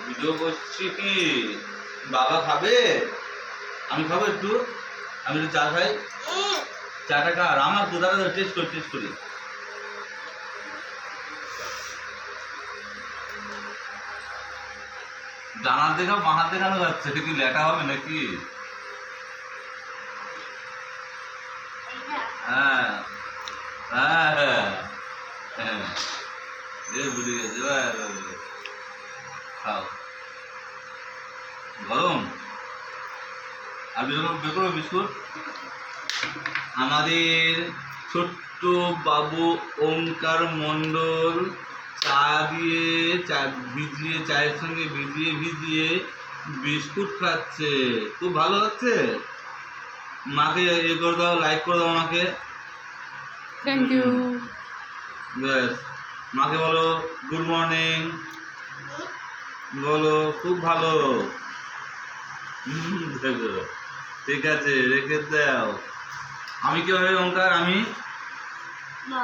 Video করছি কি? বাবা খাবে? আমি খাবো একটু? আমি একটু চা খাই? চাটা খা, আর আমার দুধারে টেস্ট করি। ডানার দেখাও বাঁ হাত দেখানো যাচ্ছে, এটা কি লেখা হবে নাকি? হ্যাঁ হ্যাঁ হ্যাঁ হ্যাঁ, বুঝে গেছে। খাও, গরম। আর বের বিস্কুট। আমাদের ছোট্ট বাবু ওমকার মণ্ডল চা দিয়ে চায়ের সঙ্গে ভিজিয়ে বিস্কুট খাচ্ছে। খুব ভালো হচ্ছে। মাকে ইয়ে করে দাও, লাইক করে দাও আমাকে। Thank you. ব্যাস, মাকে বলো গুড মর্নিং, বলো খুব ভালো। দেখো, ঠিক আছে, রেখে দাও। আমি কি হবে ওমকার? আমি না